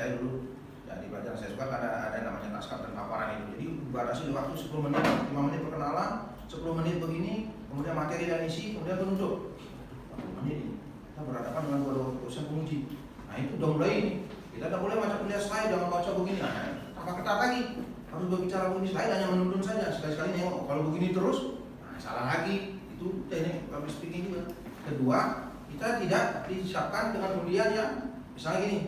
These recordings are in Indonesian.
saya dulu ya di pelajaran saya suka ada namanya naskah dan paparan itu. Jadi batasi waktu 10 menit, 5 menit perkenalan, 10 menit begini, kemudian materi dan isi, kemudian penutup. 40 menit ini kita berhadapan dengan dua dosen penguji. Nah itu udah mulai ini. Kita tidak boleh baca kuliah slide, jangan baca begini. Nah, tambah ketat lagi. Harus berbicara begini, slide hanya menuntun saja. Sekali-sekali nengok. Kalau begini terus, nah salah lagi. Itu ini public speaking juga. Kedua, kita tidak disiapkan dengan kemudian yang misalnya gini,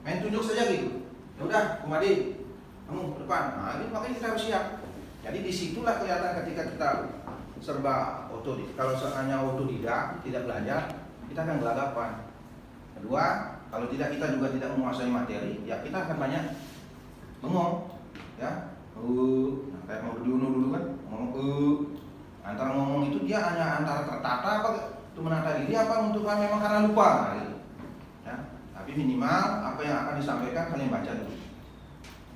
main tunjuk saja gitu. Ya udah, Kumadi, kamu ke depan. Nah, ini makanya kita harus siap. Jadi disitulah kelihatan ketika kita serba otodidak. Kalau hanya otodidak, tidak belajar, kita akan gelagapan. Kedua, kalau tidak kita juga tidak menguasai materi, ya kita akan banyak bengong, ya. Nah, kayak mau Budiono dulu kan, ngomong antara ngomong itu dia hanya antara tertata apa itu menata diri apa untuk memang karena lupa, nah, gitu. Ya. Tapi minimal apa yang akan disampaikan kalian baca dulu.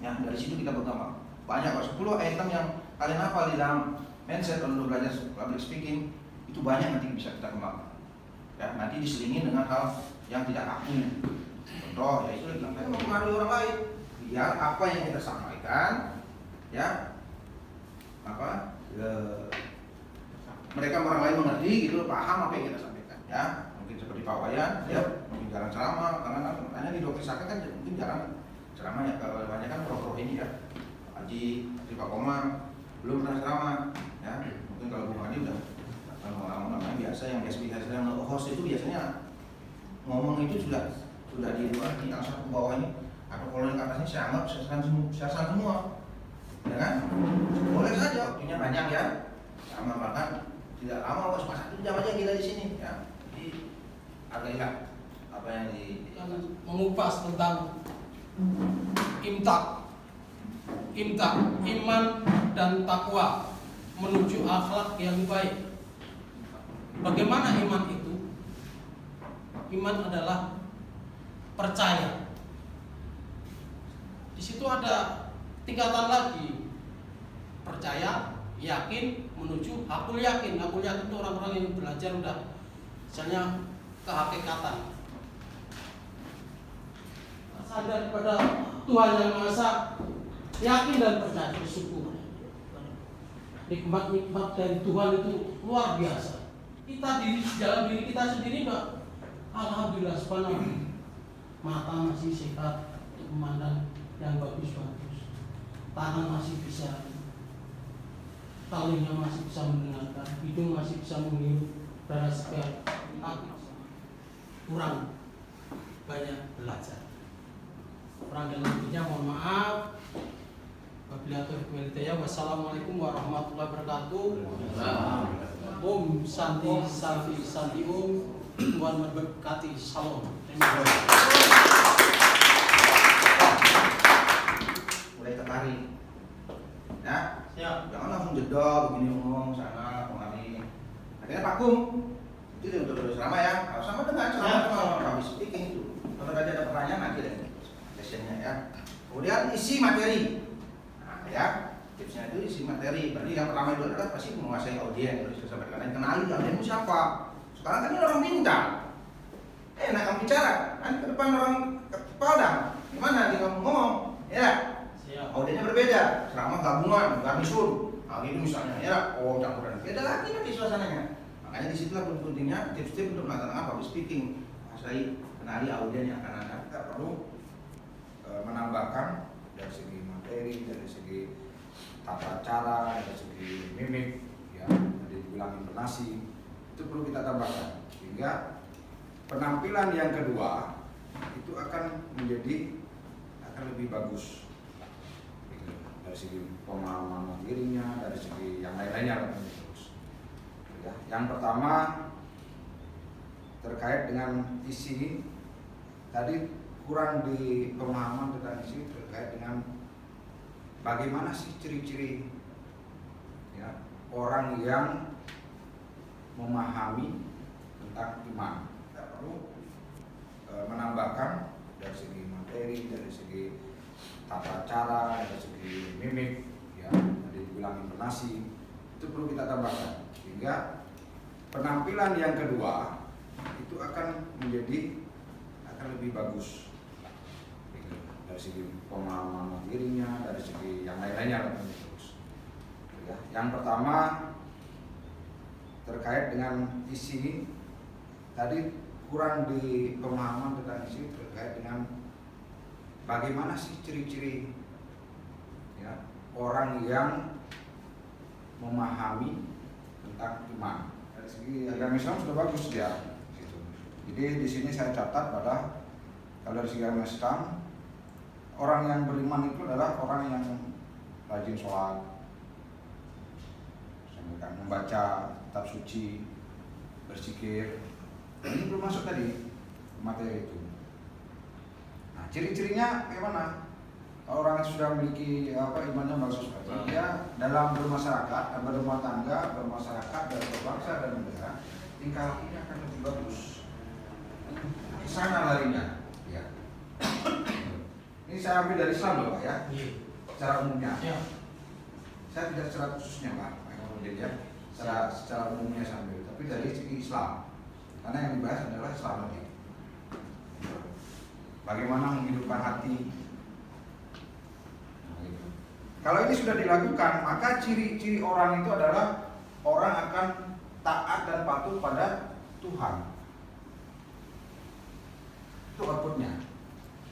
Ya, dari situ kita berkembang. Banyak 10 item yang kalian hafal di dalam mindset untuk belajar public speaking itu banyak nanti bisa kita kembangkan. Ya, nanti diselingi dengan hal yang tidak aku. Contoh, ya itu lagi kita mempengaruhi orang lain. Biar apa yang kita sampaikan, ya, mereka orang lain mengerti, gitu, paham apa yang kita sampaikan. Ya, mungkin seperti Pak Wayan, ya, mungkin jarang ceramah, karena di Dokter Saka kan mungkin jarang ceramah ya, banyak kan pro-pro ini ya. Pak Haji, Pak Komar, belum pernah ceramah, ya. Mungkin kalau Bung Adi udah orang-orang biasa yang biasa yang host itu biasanya ngomong itu sudah di luar ini langsung ke bawah ini atau kalau yang ke atasnya saya anggap siasan semua, ya kan? Boleh saja, waktunya banyak ya, sama bahkan tidak lama cuma 1 jam aja kita di sini, ya. Jadi agak lihat apa yang mengupas tentang imtak, iman dan takwa menuju akhlak yang baik. Bagaimana iman itu? Iman adalah percaya. Di situ ada tingkatan lagi. Percaya, yakin, menuju aku yakin. Aku yakin itu orang-orang yang belajar udah misalnya kehakikatan. Sadar pada Tuhan yang Maha Esa, yakin dan percaya, bersyukur. Nikmat-nikmat dari Tuhan itu luar biasa. Kita dalam diri kita sendiri enggak, alhamdulillah subhanallah, mata masih sehat untuk memandang yang bagus-bagus, tangan masih bisa, telinga masih bisa mendengarkan, hidung masih bisa menghirup udara segar. Kurang banyak belajar. Kurang dan lebihnya mohon maaf. Wassalamualaikum warahmatullahi wabarakatuh. Om Santi Santi Santi Om. Tuhan memberkati. Salam. mulai tertarik, ya. Jangan langsung jedok begini ngomong sana kemari. Akhirnya vakum. Itu untuk ceramah ya. Kalau sama dengan ceramah habis speaking itu. Kalau ada pertanyaan nanti deh sessionnya ya. Kemudian isi materi. Ya, tipsnya itu isi materi. Berarti yang pertama itu adalah pasti menguasai audiens. Terus saya sampaikan, kenali audiens itu siapa. Sekarang kan ini orang pintar. Enak kamu bicara. Nanti ke depan orang Padang, gimana dia ngomong? Ya, audiensnya berbeda. Ceramah gabungan, garnisun. Nah, gitu misalnya, ya, campuran. Beda lagi nanti suasananya. Makanya disitulah pentingnya tips-tips untuk melaksanakan public speaking. Menguasai, kenali audiens yang akan ada. Kita perlu menambahkan dari segi materi, dari segi tata cara, dari segi mimik, ya, dari dibilang intonasi, itu perlu kita tambahkan sehingga penampilan yang kedua itu akan lebih bagus dari segi pemahaman dirinya, dari segi yang lain-lainnya lebih bagus. Ya, yang pertama terkait dengan isi tadi. Kurang di pemahaman tentang isi terkait dengan bagaimana sih ciri-ciri ya, orang yang memahami tentang iman. Kita perlu menambahkan dari segi materi, dari segi tata cara, dari segi mimik, ya, dari dibilang intonasi, itu perlu kita tambahkan sehingga penampilan yang kedua itu akan lebih bagus segi pemahaman materinya, dari segi yang lain-lainnya. Ya. Yang pertama terkait dengan isi, tadi kurang di pemahaman tentang isi terkait dengan bagaimana sih ciri-ciri ya, orang yang memahami tentang iman. Dari segi agama Islam sudah bagus dia. Gitu. Jadi di sini saya catat pada kalau dari segi agama Islam, orang yang beriman itu adalah orang yang rajin sholat, membaca kitab suci, berzikir. Ini belum masuk tadi materi itu. Nah, ciri-cirinya bagaimana? Orang yang sudah memiliki imannya bagus, dia dalam bermasyarakat, berumah tangga, bermasyarakat, dan berbangsa dan negara, tingkah lakunya akan lebih bagus. Ke sana larinya. Ya. Ini saya ambil dari Islam loh Pak ya, secara umumnya. Saya tidak secara khususnya Pak, ya. Secara umumnya saya ambil, tapi dari segi Islam. Karena yang dibahas adalah Islam tadi. Bagaimana menghidupkan hati. Nah, gitu. Kalau ini sudah dilakukan, maka ciri-ciri orang itu adalah orang akan taat dan patuh pada Tuhan. Itu outputnya.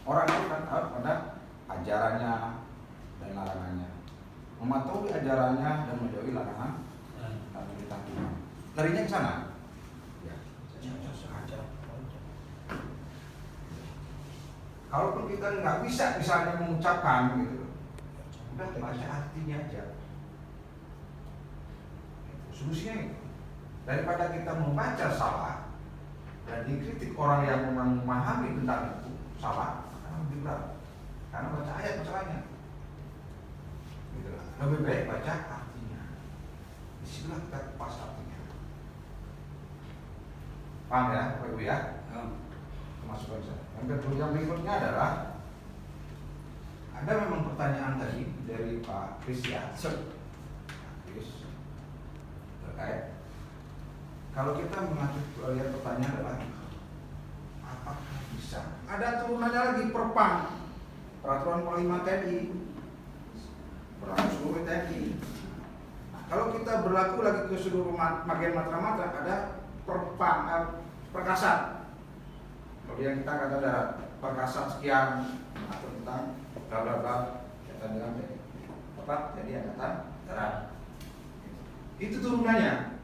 Orang itu akan taat pada ajarannya dan larangannya, mematuhi ajarannya dan menjauhi larangan dan perintah Tuhan. Larinya ke sana. Ya. Kalaupun kita nggak bisa misalnya mengucapkan gitu, udah baca artinya aja. Solusinya itu. Daripada kita membaca salah dan dikritik orang yang memang memahami tentang itu salah, akan lebih berat. Karena baca ayat masalahnya. Gitu. Lebih baik baca artinya. Disitulah kita pas artinya. Paham ya, Pak Ibu ya? Masukan saya. Yang berikutnya adalah ada memang pertanyaan tadi dari Pak Kris ya. Terkait kalau kita mengacu lihat pertanyaan adalah apakah bisa? Ada turunannya lagi Perpang, Peraturan Panglima TNI, berlaku seluruh TNI. Nah, kalau kita berlaku lagi ke seluruh bagian matra-matra ada Perpang, Perkasat. Kalau yang kita kata darat, Perkasat sekian atau tentang bla bla bla, kita bilang apa? Jadi angkatan darat. Itu turunannya.